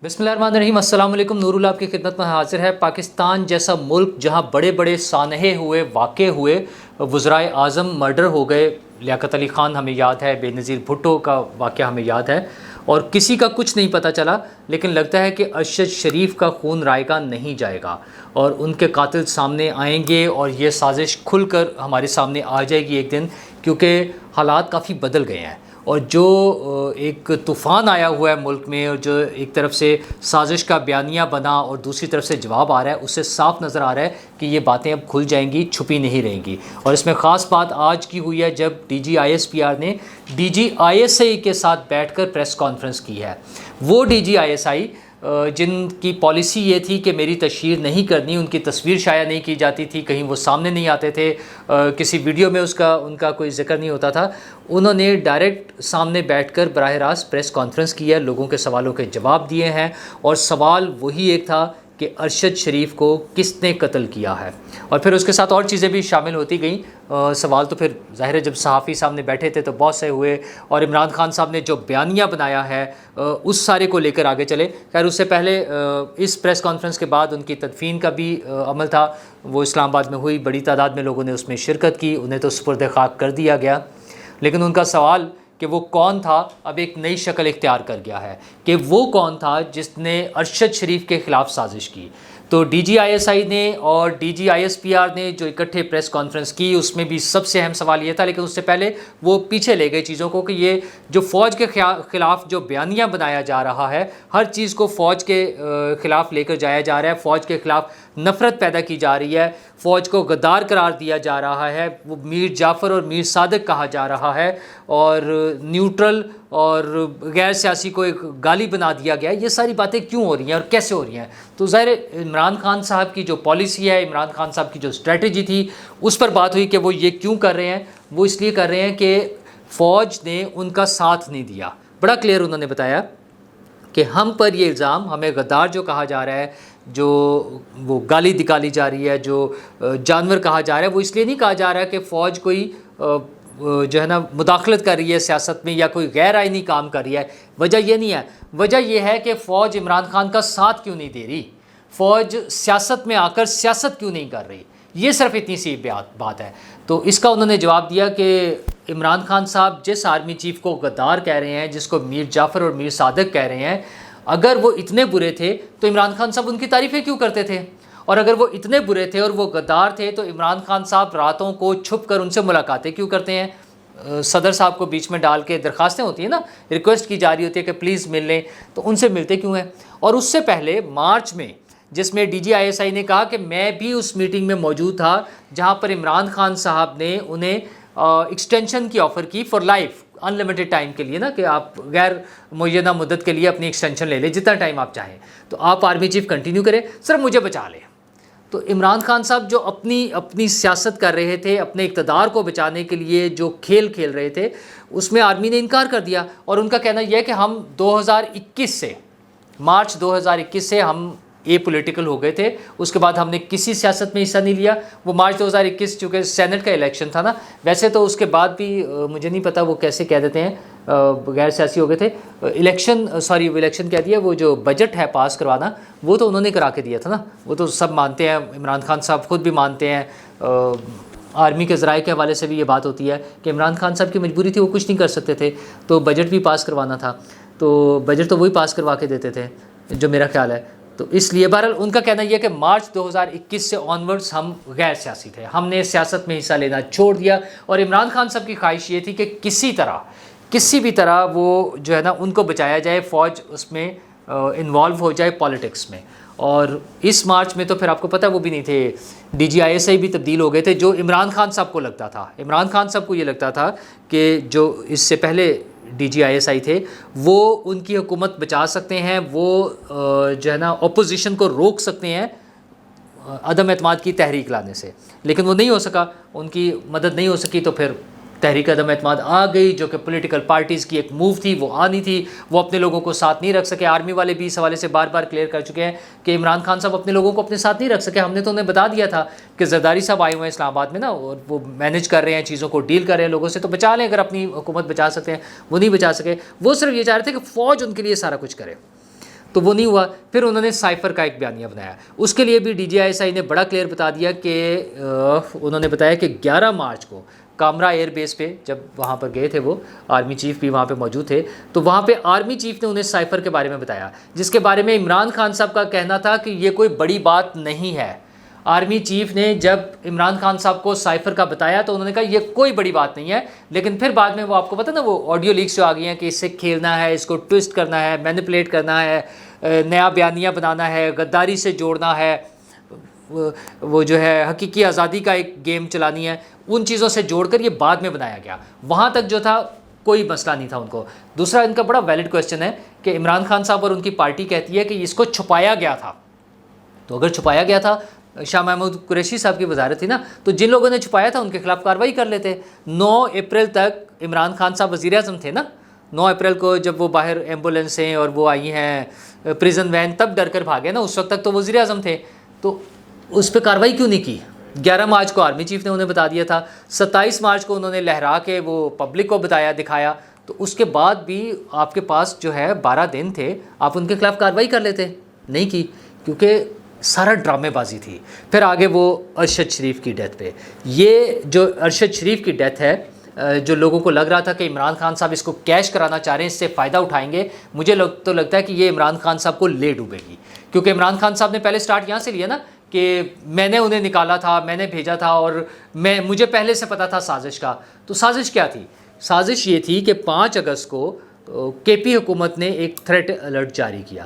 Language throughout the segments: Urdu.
بسم اللہ الرحمن الرحیم۔ السلام علیکم۔ نور اللہ آپ کی خدمت میں حاضر ہے۔ پاکستان جیسا ملک جہاں بڑے بڑے سانحے ہوئے، واقع ہوئے، وزرائے اعظم مرڈر ہو گئے، لیاقت علی خان ہمیں یاد ہے، بے نظیر بھٹو کا واقعہ ہمیں یاد ہے، اور کسی کا کچھ نہیں پتہ چلا، لیکن لگتا ہے کہ ارشد شریف کا خون رائے گا نہیں جائے گا اور ان کے قاتل سامنے آئیں گے اور یہ سازش کھل کر ہمارے سامنے آ جائے گی ایک دن، کیونکہ حالات کافی بدل گئے ہیں۔ اور جو ایک طوفان آیا ہوا ہے ملک میں، اور جو ایک طرف سے سازش کا بیانیہ بنا اور دوسری طرف سے جواب آ رہا ہے، اس سے صاف نظر آ رہا ہے کہ یہ باتیں اب کھل جائیں گی، چھپی نہیں رہیں گی۔ اور اس میں خاص بات آج کی ہوئی ہے جب D G I S P R نے D G I S I کے ساتھ بیٹھ کر پریس کانفرنس کی ہے۔ وہ ڈی جی آئی ایس آئی جن کی پالیسی یہ تھی کہ میری تشہیر نہیں کرنی، ان کی تصویر شائع نہیں کی جاتی تھی، کہیں وہ سامنے نہیں آتے تھے، کسی ویڈیو میں ان کا کوئی ذکر نہیں ہوتا تھا، انہوں نے ڈائریکٹ سامنے بیٹھ کر براہ راست پریس کانفرنس کی ہے، لوگوں کے سوالوں کے جواب دیے ہیں، اور سوال وہی ایک تھا کہ ارشد شریف کو کس نے قتل کیا ہے، اور پھر اس کے ساتھ اور چیزیں بھی شامل ہوتی گئیں۔ سوال تو پھر ظاہر ہے جب صحافی سامنے بیٹھے تھے تو بہت سے ہوئے، اور عمران خان صاحب نے جو بیانیہ بنایا ہے اس سارے کو لے کر آگے چلے۔ خیر اس سے پہلے اس پریس کانفرنس کے بعد ان کی تدفین کا بھی عمل تھا، وہ اسلام آباد میں ہوئی، بڑی تعداد میں لوگوں نے اس میں شرکت کی، انہیں تو سپرد خاک کر دیا گیا، لیکن ان کا سوال کہ وہ کون تھا اب ایک نئی شکل اختیار کر گیا ہے کہ وہ کون تھا جس نے ارشد شریف کے خلاف سازش کی۔ تو D G I S I نے اور D G I S P R نے جو اکٹھے پریس کانفرنس کی، اس میں بھی سب سے اہم سوال یہ تھا، لیکن اس سے پہلے وہ پیچھے لے گئے چیزوں کو کہ یہ جو فوج کے خلاف جو بیانیہ بنایا جا رہا ہے، ہر چیز کو فوج کے خلاف لے کر جایا جا رہا ہے، فوج کے خلاف نفرت پیدا کی جا رہی ہے، فوج کو غدار قرار دیا جا رہا ہے، وہ میر جعفر اور میر صادق کہا جا رہا ہے، اور نیوٹرل اور غیر سیاسی کو ایک گالی بنا دیا گیا ہے۔ یہ ساری باتیں کیوں ہو رہی ہیں اور کیسے ہو رہی ہیں؟ تو ظاہر عمران خان صاحب کی جو پالیسی ہے، عمران خان صاحب کی جو اسٹریٹجی تھی، اس پر بات ہوئی کہ وہ یہ کیوں کر رہے ہیں۔ وہ اس لیے کر رہے ہیں کہ فوج نے ان کا ساتھ نہیں دیا۔ بڑا کلیئر انہوں نے بتایا کہ ہم پر یہ الزام، ہمیں غدار جو کہا جا رہا ہے، جو وہ گالی نکالی جا رہی ہے، جو جانور کہا جا رہا ہے، وہ اس لیے نہیں کہا جا رہا کہ فوج کوئی جو ہے نا مداخلت کر رہی ہے سیاست میں یا کوئی غیر آئینی کام کر رہی ہے۔ وجہ یہ نہیں ہے، وجہ یہ ہے کہ فوج عمران خان کا ساتھ کیوں نہیں دے رہی، فوج سیاست میں آ کر سیاست کیوں نہیں کر رہی، یہ صرف اتنی سی بات ہے۔ تو اس کا انہوں نے جواب دیا کہ عمران خان صاحب جس آرمی چیف کو غدار کہہ رہے ہیں، جس کو میر جعفر اور میر صادق کہہ رہے ہیں، اگر وہ اتنے برے تھے تو عمران خان صاحب ان کی تعریفیں کیوں کرتے تھے؟ اور اگر وہ اتنے برے تھے اور وہ غدار تھے تو عمران خان صاحب راتوں کو چھپ کر ان سے ملاقاتیں کیوں کرتے ہیں؟ صدر صاحب کو بیچ میں ڈال کے درخواستیں ہوتی ہیں نا، ریکویسٹ کی جا رہی ہوتی ہے کہ پلیز مل لیں، تو ان سے ملتے کیوں ہیں؟ اور اس سے پہلے مارچ میں جس میں D G I S I نے کہا کہ میں بھی اس میٹنگ میں موجود تھا جہاں پر عمران خان صاحب نے انہیں ایکسٹینشن کی آفر کی for life, in limited time کے لیے نا، کہ آپ غیر معینہ مدت کے لیے اپنی ایکسٹینشن لے لیں جتنا ٹائم آپ چاہیں، تو آپ آرمی چیف کنٹینیو کریں، صرف مجھے بچا لیں۔ تو عمران خان صاحب جو اپنی سیاست کر رہے تھے، اپنے اقتدار کو بچانے کے لیے جو کھیل کھیل رہے تھے، اس میں آرمی نے انکار کر دیا، اور ان کا کہنا یہ ہے کہ ہم 2021 سے، مارچ 2021 سے ہم پولیٹیکل ہو گئے تھے، اس کے بعد ہم نے کسی سیاست میں حصہ نہیں لیا۔ وہ مارچ 2021 چونکہ سینٹ کا الیکشن تھا نا، ویسے تو اس کے بعد بھی مجھے نہیں پتا وہ کیسے کہہ دیتے ہیں، غیر سیاسی ہو گئے تھے، الیکشن کہہ دیا، وہ جو بجٹ ہے پاس کروانا وہ تو انہوں نے کرا کے دیا تھا نا، وہ تو سب مانتے ہیں، عمران خان صاحب خود بھی مانتے ہیں، آرمی کے ذرائع کے حوالے سے بھی یہ بات ہوتی ہے کہ عمران خان صاحب کی مجبوری تھی، وہ کچھ نہیں کر سکتے تھے، تو بجٹ بھی پاس کروانا تھا، تو بجٹ تو وہی پاس کروا کے دیتے تھے جو میرا خیال ہے۔ تو اس لیے بہرحال ان کا کہنا یہ کہ مارچ 2021 سے آنورڈز ہم غیر سیاسی تھے، ہم نے سیاست میں حصہ لینا چھوڑ دیا، اور عمران خان صاحب کی خواہش یہ تھی کہ کسی بھی طرح وہ جو ہے نا ان کو بچایا جائے، فوج اس میں انوالو ہو جائے پالیٹکس میں۔ اور اس مارچ میں تو پھر آپ کو پتہ وہ بھی نہیں تھے، ڈی جی آئی ایس آئی بھی تبدیل ہو گئے تھے، جو عمران خان صاحب کو لگتا تھا، عمران خان صاحب کو یہ لگتا تھا کہ جو اس سے پہلے ڈی جی آئی ایس آئی تھے وہ ان کی حکومت بچا سکتے ہیں، وہ جو ہے نا اپوزیشن کو روک سکتے ہیں عدم اعتماد کی تحریک لانے سے، لیکن وہ نہیں ہو سکا، ان کی مدد نہیں ہو سکی، تو پھر تحریک عدم اعتماد آ گئی، جو کہ پولیٹیکل پارٹیز کی ایک موو تھی، وہ آنی تھی، وہ اپنے لوگوں کو ساتھ نہیں رکھ سکے۔ آرمی والے بھی اس حوالے سے بار بار کلیئر کر چکے ہیں کہ عمران خان صاحب اپنے لوگوں کو اپنے ساتھ نہیں رکھ سکے، ہم نے تو انہیں بتا دیا تھا کہ زرداری صاحب آئے ہوئے ہیں اسلام آباد میں نا، اور وہ مینیج کر رہے ہیں چیزوں کو، ڈیل کر رہے ہیں لوگوں سے، تو بچا لیں اگر اپنی حکومت بچا سکتے ہیں، وہ نہیں بچا سکے، وہ صرف یہ چاہ رہے تھے کہ فوج ان کے لیے سارا کچھ کرے۔ تو وہ نہیں ہوا. پھر انہوں نے سائفر کا ایک بیانیہ بنایا. اس کے لیے بھی DGISI نے بڑا کلیئر بتا دیا کہ انہوں نے بتایا کہ 11 مارچ کو کامرا ایئر بیس پہ جب وہاں پر گئے تھے وہ آرمی چیف بھی وہاں پہ موجود تھے, تو وہاں پہ آرمی چیف نے انہیں سائفر کے بارے میں بتایا, جس کے بارے میں عمران خان صاحب کا کہنا تھا کہ یہ کوئی بڑی بات نہیں ہے. آرمی چیف نے جب عمران خان صاحب کو سائفر کا بتایا تو انہوں نے کہا یہ کوئی بڑی بات نہیں ہے, لیکن پھر بعد میں وہ آپ کو پتہ نا وہ آڈیو لیکس جو آ گئی ہیں کہ اس سے کھیلنا ہے, اس کو ٹوسٹ کرنا ہے, مینیپولیٹ کرنا ہے, نیا بیانیہ بنانا ہے, غداری سے جوڑنا ہے, وہ جو ہے حقیقی آزادی کا ایک گیم چلانی ہے, ان چیزوں سے جوڑ کر یہ بعد میں بنایا گیا. وہاں تک جو تھا کوئی مسئلہ نہیں تھا ان کو. دوسرا ان کا بڑا ویلڈ کویسچن ہے کہ عمران خان صاحب اور ان کی پارٹی کہتی ہے کہ اس کو چھپایا گیا تھا. تو اگر چھپایا گیا تھا, شاہ محمود قریشی صاحب کی وزارت تھی نا, تو جن لوگوں نے چھپایا تھا ان کے خلاف کارروائی کر لیتے. 9 اپریل تک عمران خان صاحب وزیر اعظم تھے نا. 9 اپریل کو جب وہ باہر ایمبولینسیں اور وہ آئی ہیں پریزن وین, تب ڈر کر بھاگے نا, اس وقت تک تو وزیر اعظم تھے. تو اس پہ کارروائی کیوں نہیں کی؟ 11 مارچ کو آرمی چیف نے انہیں بتا دیا تھا, 27 مارچ کو انہوں نے لہرا کے وہ پبلک کو بتایا, دکھایا, تو اس کے بعد بھی آپ کے پاس جو ہے 12 دن تھے, آپ ان کے خلاف کارروائی کر لیتے. نہیں کی, کیونکہ سارا ڈرامے بازی تھی. پھر آگے وہ ارشد شریف کی ڈیتھ پہ, یہ جو ارشد شریف کی ڈیتھ ہے, جو لوگوں کو لگ رہا تھا کہ عمران خان صاحب اس کو کیش کرانا چاہ رہے ہیں, اس سے فائدہ اٹھائیں گے, مجھے تو لگتا ہے کہ یہ عمران خان صاحب کو لے ڈوبے گی. کیونکہ عمران خان صاحب نے پہلے سٹارٹ یہاں سے لیا نا کہ میں نے انہیں نکالا تھا, میں نے بھیجا تھا, اور مجھے پہلے سے پتا تھا سازش کا. تو سازش کیا تھی؟ سازش یہ تھی کہ 5 اگست کو KP حکومت نے ایک تھریٹ الرٹ جاری کیا,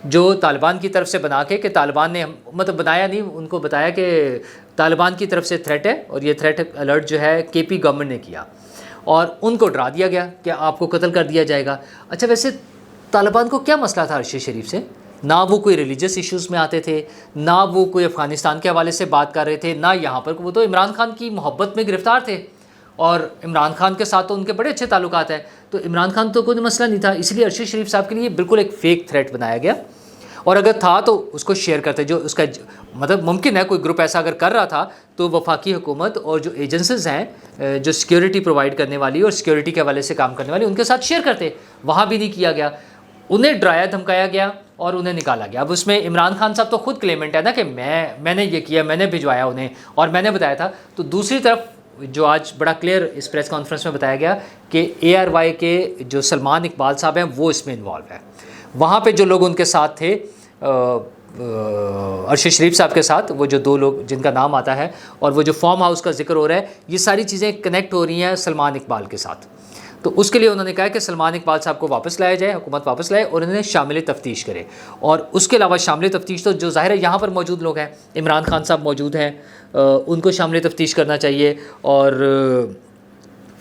جو طالبان کی طرف سے بنا کے, کہ طالبان نے مطلب بنایا نہیں, ان کو بتایا کہ طالبان کی طرف سے تھریٹ ہے, اور یہ تھریٹ الرٹ جو ہے KP گورنمنٹ نے کیا, اور ان کو ڈرا دیا گیا کہ آپ کو قتل کر دیا جائے گا. اچھا ویسے طالبان کو کیا مسئلہ تھا ارشد شریف سے؟ نہ وہ کوئی ریلیجس ایشوز میں آتے تھے, نہ وہ کوئی افغانستان کے حوالے سے بات کر رہے تھے, نہ یہاں پر. وہ تو عمران خان کی محبت میں گرفتار تھے, اور عمران خان کے ساتھ تو ان کے بڑے اچھے تعلقات ہیں, تو عمران خان تو کوئی مسئلہ نہیں تھا. اس لیے ارشد شریف صاحب کے لیے بالکل ایک فیک تھریٹ بنایا گیا, اور اگر تھا تو اس کو شیئر کرتے. جو اس کا مطلب ممکن ہے کوئی گروپ ایسا اگر کر رہا تھا تو وفاقی حکومت اور جو ایجنسیز ہیں جو سیکیورٹی پرووائڈ کرنے والی اور سیکیورٹی کے حوالے سے کام کرنے والی, ان کے ساتھ شیئر کرتے. وہاں بھی نہیں کیا گیا, انہیں ڈرایا دھمکایا گیا اور انہیں نکالا گیا. اب اس میں عمران خان صاحب تو خود کلیمنٹ ہے نا کہ میں نے یہ کیا, میں نے بھجوایا انہیں اور میں نے بتایا تھا. تو دوسری طرف جو آج بڑا کلیئر اس پریس کانفرنس میں بتایا گیا کہ ARY کے جو سلمان اقبال صاحب ہیں وہ اس میں انوالو ہیں. وہاں پہ جو لوگ ان کے ساتھ تھے ارشد شریف صاحب کے ساتھ, وہ جو 2 لوگ جن کا نام آتا ہے, اور وہ جو فارم ہاؤس کا ذکر ہو رہا ہے, یہ ساری چیزیں کنیکٹ ہو رہی ہیں سلمان اقبال کے ساتھ. تو اس کے لیے انہوں نے کہا کہ سلمان اقبال صاحب کو واپس لایا جائے, حکومت واپس لائے, اور انہیں شامل تفتیش کرے. اور اس کے علاوہ شامل تفتیش تو جو ظاہر ہے یہاں پر موجود لوگ ہیں, عمران خان صاحب موجود ہیں, ان کو شامل تفتیش کرنا چاہیے. اور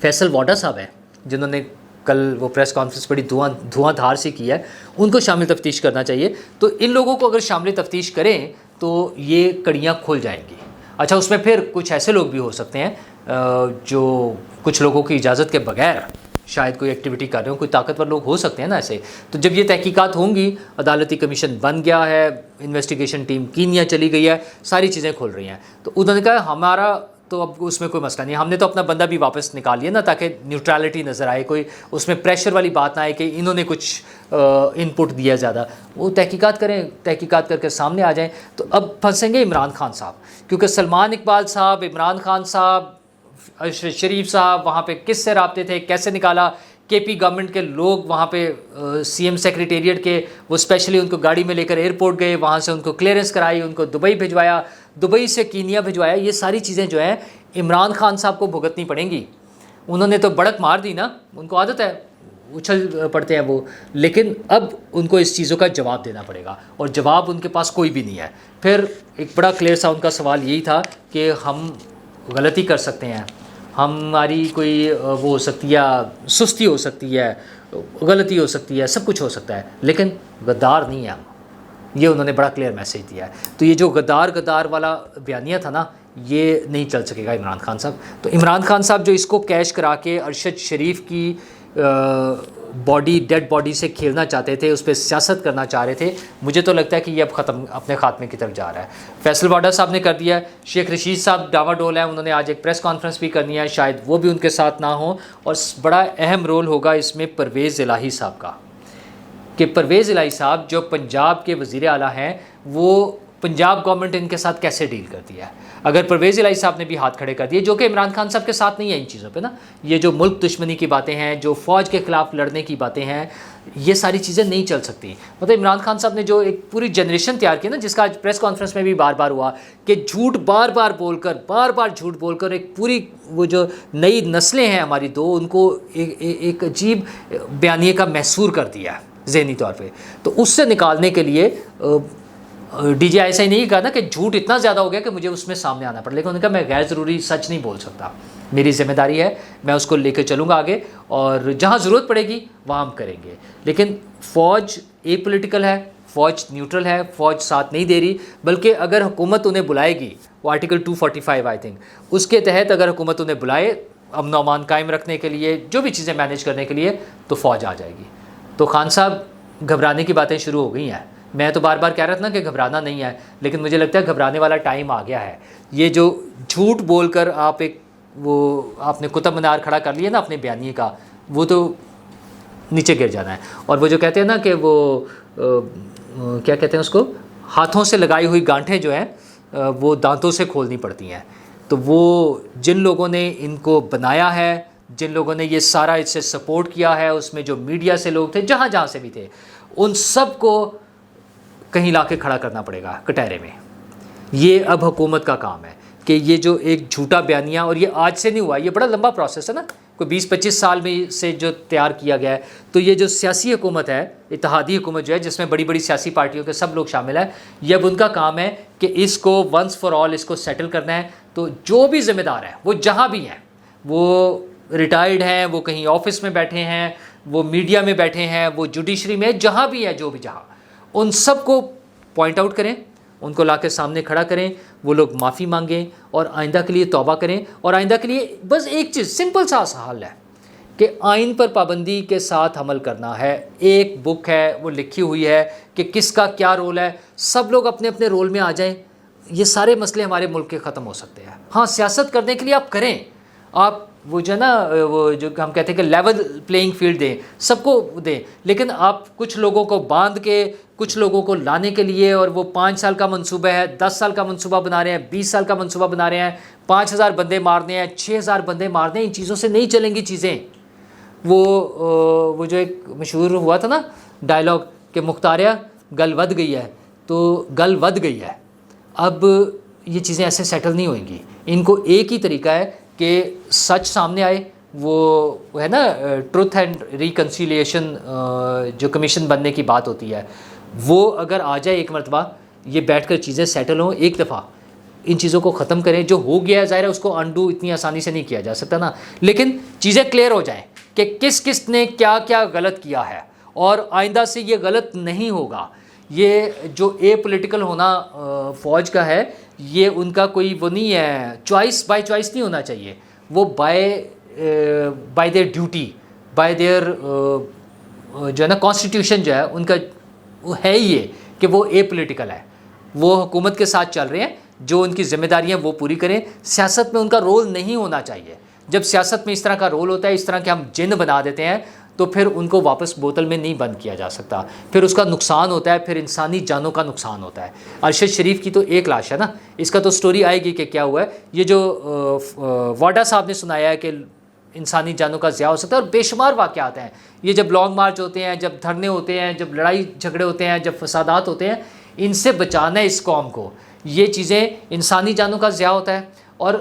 فیصل واڈا صاحب ہیں جنہوں نے کل وہ پریس کانفرنس بڑی دھواں دھار سے کی ہے, ان کو شامل تفتیش کرنا چاہیے. تو ان لوگوں کو اگر شامل تفتیش کریں تو یہ کڑیاں کھل جائیں گی. اچھا اس میں پھر کچھ ایسے لوگ بھی ہو سکتے ہیں جو کچھ لوگوں کی اجازت کے بغیر شاید کوئی ایکٹیویٹی کر رہے ہوں, کوئی طاقتور لوگ ہو سکتے ہیں نا ایسے. تو جب یہ تحقیقات ہوں گی, عدالتی کمیشن بن گیا ہے, انویسٹیگیشن ٹیم کینیا چلی گئی ہے, ساری چیزیں کھل رہی ہیں, تو انہوں نے کہا ہمارا تو اب اس میں کوئی مسئلہ نہیں, ہم نے تو اپنا بندہ بھی واپس نکال لیا نا, تاکہ نیوٹرالٹی نظر آئے, کوئی اس میں پریشر والی بات نہ آئے کہ انہوں نے کچھ ان پٹ دیا زیادہ. وہ تحقیقات کریں, تحقیقات کر کے سامنے آ جائیں. تو اب پھنسیں گے عمران خان صاحب, کیونکہ سلمان اقبال صاحب, عمران خان صاحب, ارشد شریف صاحب وہاں پہ کس سے رابطے تھے, کیسے نکالا. KP گورنمنٹ کے لوگ وہاں پہ CM سیکریٹریٹ کے, وہ اسپیشلی ان کو گاڑی میں لے کر ایئرپورٹ گئے, وہاں سے ان کو کلیئرنس کرائی, ان کو دبئی بھجوایا, دبئی سے کینیا بھجوایا. یہ ساری چیزیں جو ہیں عمران خان صاحب کو بھگتنی پڑیں گی. انہوں نے تو بڑک مار دی نا, ان کو عادت ہے, اچھل پڑتے ہیں وہ, لیکن اب ان کو اس چیزوں کا جواب دینا پڑے گا, اور جواب ان کے پاس کوئی بھی نہیں ہے. پھر ایک بڑا کلیئر سا ان کا سوال یہی تھا کہ ہم غلطی کر سکتے ہیں, ہماری کوئی وہ ہو سکتی ہے, سستی ہو سکتی ہے, غلطی ہو سکتی ہے, سب کچھ ہو سکتا ہے, لیکن غدار نہیں ہے ہم. یہ انہوں نے بڑا کلیئر میسیج دیا ہے. تو یہ جو غدار والا بیانیہ تھا نا, یہ نہیں چل سکے گا عمران خان صاحب. تو عمران خان صاحب جو اس کو کیش کرا کے ارشد شریف کی ڈیڈ باڈی سے کھیلنا چاہتے تھے, اس پہ سیاست کرنا چاہ رہے تھے, مجھے تو لگتا ہے کہ یہ اب اپنے خاتمے کی طرف جا رہا ہے. فیصل واڈا صاحب نے کر دیا ہے, شیخ رشید صاحب ڈاوا ڈول ہیں, انہوں نے آج ایک پریس کانفرنس بھی کرنی ہے, شاید وہ بھی ان کے ساتھ نہ ہوں. اور بڑا اہم رول ہوگا اس میں پرویز الہی صاحب کا, کہ پرویز الہی صاحب جو پنجاب کے وزیر اعلیٰ ہیں وہ پنجاب گورنمنٹ ان کے ساتھ کیسے ڈیل کرتی ہے. اگر پرویز الہی صاحب نے بھی ہاتھ کھڑے کر دیے جو کہ عمران خان صاحب کے ساتھ نہیں ہے ان چیزوں پہ نا, یہ جو ملک دشمنی کی باتیں ہیں, جو فوج کے خلاف لڑنے کی باتیں ہیں, یہ ساری چیزیں نہیں چل سکتی. مطلب عمران خان صاحب نے جو ایک پوری جنریشن تیار کی نا, جس کا آج پریس کانفرنس میں بھی بار بار ہوا کہ جھوٹ بار بار جھوٹ بول کر ایک پوری وہ جو نئی نسلیں ہیں ہماری دو, ان کو ایک عجیب بیانیے کا محصور کر دیا ہے ذہنی طور پہ. تو اس سے نکالنے کے لیے ڈی جی ایسا ہی نہیں کہا نا کہ جھوٹ اتنا زیادہ ہو گیا کہ مجھے اس میں سامنے آنا پڑا, لیکن انہوں نے کہا میں غیر ضروری سچ نہیں بول سکتا, میری ذمہ داری ہے, میں اس کو لے کے چلوں گا آگے, اور جہاں ضرورت پڑے گی وہاں ہم کریں گے. لیکن فوج اے پولیٹیکل ہے, فوج نیوٹرل ہے, فوج ساتھ نہیں دے رہی, بلکہ اگر حکومت انہیں بلائے گی, وہ آرٹیکل 245 آئی تھنک, اس کے تحت اگر حکومت انہیں بلائے امن و امان قائم رکھنے کے لیے, جو بھی چیزیں مینیج کرنے کے لیے, تو فوج آ جائے گی. تو خان صاحب گھبرانے کی باتیں شروع ہو گئی ہیں. میں تو بار بار کہہ رہا تھا نا کہ گھبرانا نہیں ہے, لیکن مجھے لگتا ہے گھبرانے والا ٹائم آ گیا ہے. یہ جو جھوٹ بول کر آپ آپ نے قطب مینار کھڑا کر لیا نا اپنے بیانیے کا, وہ تو نیچے گر جانا ہے. اور وہ جو کہتے ہیں نا کہ وہ کیا کہتے ہیں اس کو, ہاتھوں سے لگائی ہوئی گانٹھیں جو ہیں وہ دانتوں سے کھولنی پڑتی ہیں. تو وہ جن لوگوں نے ان کو بنایا ہے, جن لوگوں نے یہ سارا اس سے سپورٹ کیا ہے, اس میں جو میڈیا سے لوگ تھے, جہاں جہاں سے بھی تھے, ان سب کو کہیں لا کے کھڑا کرنا پڑے گا کٹہرے میں. یہ اب حکومت کا کام ہے کہ یہ جو ایک جھوٹا بیانیہ, اور یہ آج سے نہیں ہوا, یہ بڑا لمبا پروسیس ہے نا, کوئی 20-25 سال میں سے جو تیار کیا گیا ہے. تو یہ جو سیاسی حکومت ہے, اتحادی حکومت جو ہے, جس میں بڑی بڑی سیاسی پارٹیوں کے سب لوگ شامل ہیں, یہ اب ان کا کام ہے کہ اس کو ونس فار آل اس کو سیٹل کرنا ہے. تو جو بھی ذمہ دار ہیں وہ جہاں بھی ہیں, وہ ریٹائرڈ ہیں, وہ کہیں آفس میں بیٹھے ہیں, وہ میڈیا میں بیٹھے ہیں, وہ جوڈیشری میں, جہاں بھی ہے, جو بھی جہاں, ان سب کو پوائنٹ آؤٹ کریں, ان کو لا کے سامنے کھڑا کریں, وہ لوگ معافی مانگیں اور آئندہ کے لیے توبہ کریں. اور آئندہ کے لیے بس ایک چیز سمپل سا حل ہے کہ آئین پر پابندی کے ساتھ عمل کرنا ہے. ایک بک ہے, وہ لکھی ہوئی ہے کہ کس کا کیا رول ہے, سب لوگ اپنے اپنے رول میں آ جائیں, یہ سارے مسئلے ہمارے ملک کے ختم ہو سکتے ہیں. ہاں, سیاست کرنے کے لیے آپ کریں, آپ وہ جو ہے نا, وہ جو ہم کہتے ہیں کہ لیول پلینگ فیلڈ دیں, سب کو دیں, لیکن آپ کچھ لوگوں کو باندھ کے, کچھ لوگوں کو لانے کے لیے, اور وہ 5 سال کا منصوبہ ہے, 10 سال کا منصوبہ بنا رہے ہیں, 20 سال کا منصوبہ بنا رہے ہیں, 5000 بندے مارنے ہیں, 6000 بندے مارنے ہیں, ان چیزوں سے نہیں چلیں گی چیزیں. وہ جو ایک مشہور ہوا تھا نا ڈائلاگ کہ مختاریہ گل ود گئی ہے, تو گل ود گئی ہے. اب یہ چیزیں ایسے سیٹل نہیں ہوئیں گی. ان کو ایک ہی طریقہ ہے کہ سچ سامنے آئے, وہ ہے نا ٹروتھ اینڈ ریکنسیلیشن جو کمیشن بننے کی بات ہوتی ہے, وہ اگر آ جائے ایک مرتبہ, یہ بیٹھ کر چیزیں سیٹل ہوں, ایک دفعہ ان چیزوں کو ختم کریں. جو ہو گیا ہے ظاہر ہے اس کو انڈو اتنی آسانی سے نہیں کیا جا سکتا نا, لیکن چیزیں کلیئر ہو جائیں کہ کس کس نے کیا کیا غلط کیا ہے, اور آئندہ سے یہ غلط نہیں ہوگا. یہ جو اے پولیٹیکل ہونا فوج کا ہے, یہ ان کا کوئی وہ نہیں ہے, چوائس بائی چوائس نہیں ہونا چاہیے, وہ by their duty, by their جو ہے نا کانسٹیٹیوشن جو ہے ان کا وہ ہے ہی یہ کہ وہ اے پولیٹیکل ہے. وہ حکومت کے ساتھ چل رہے ہیں, جو ان کی ذمہ داریاں وہ پوری کریں. سیاست میں ان کا رول نہیں ہونا چاہیے. جب سیاست میں اس طرح کا رول ہوتا ہے, اس طرح کے ہم جن بنا دیتے ہیں, تو پھر ان کو واپس بوتل میں نہیں بند کیا جا سکتا. پھر اس کا نقصان ہوتا ہے, پھر انسانی جانوں کا نقصان ہوتا ہے. ارشد شریف کی تو ایک لاش ہے نا, اس کا تو سٹوری آئے گی کہ کیا ہوا ہے. یہ جو واڈا صاحب نے سنایا ہے کہ انسانی جانوں کا ضیاع ہو سکتا ہے, اور بے شمار واقعات ہیں. یہ جب لانگ مارچ ہوتے ہیں, جب دھرنے ہوتے ہیں, جب لڑائی جھگڑے ہوتے ہیں, جب فسادات ہوتے ہیں, ان سے بچانا ہے اس قوم کو. یہ چیزیں انسانی جانوں کا ضیاع ہوتا ہے, اور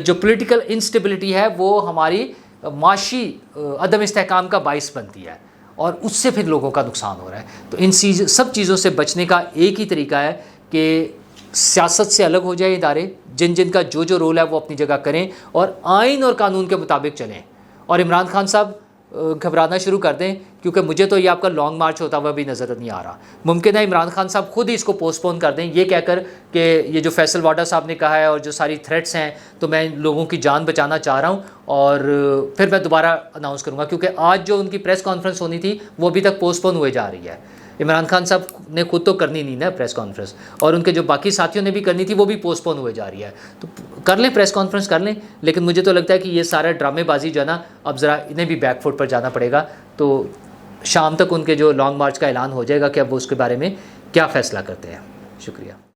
جو پولیٹیکل انسٹیبلٹی ہے وہ ہماری معاشی عدم استحکام کا باعث بنتی ہے, اور اس سے پھر لوگوں کا نقصان ہو رہا ہے. تو ان سب چیزوں سے بچنے کا ایک ہی طریقہ ہے کہ سیاست سے الگ ہو جائے ادارے, جن جن کا جو رول ہے وہ اپنی جگہ کریں, اور آئین اور قانون کے مطابق چلیں. اور عمران خان صاحب گھبرانا شروع کر دیں, کیونکہ مجھے تو یہ آپ کا لانگ مارچ ہوتا ہوا بھی نظر نہیں آ رہا. ممکن ہے عمران خان صاحب خود ہی اس کو پوسٹ پون کر دیں, یہ کہہ کر کہ یہ جو فیصل واڈا صاحب نے کہا ہے اور جو ساری تھریٹس ہیں, تو میں لوگوں کی جان بچانا چاہ رہا ہوں, اور پھر میں دوبارہ اناؤنس کروں گا. کیونکہ آج جو ان کی پریس کانفرنس ہونی تھی وہ ابھی تک پوسٹ پون ہوئے جا رہی ہے. عمران خان صاحب نے خود تو کرنی نہیں نا پریس کانفرنس, اور ان کے جو باقی ساتھیوں نے بھی کرنی تھی وہ بھی پوسٹ پون ہوئے جا رہی ہے. تو کر لیں, پریس کانفرنس کر لیں, لیکن مجھے تو لگتا ہے کہ یہ سارا ڈرامے بازی جو ہے نا, اب ذرا انہیں بھی بیک فوٹ پر جانا پڑے گا. تو شام تک ان کے جو لانگ مارچ کا اعلان ہو جائے گا کہ اب وہ اس کے بارے میں کیا فیصلہ کرتے ہیں. شکریہ.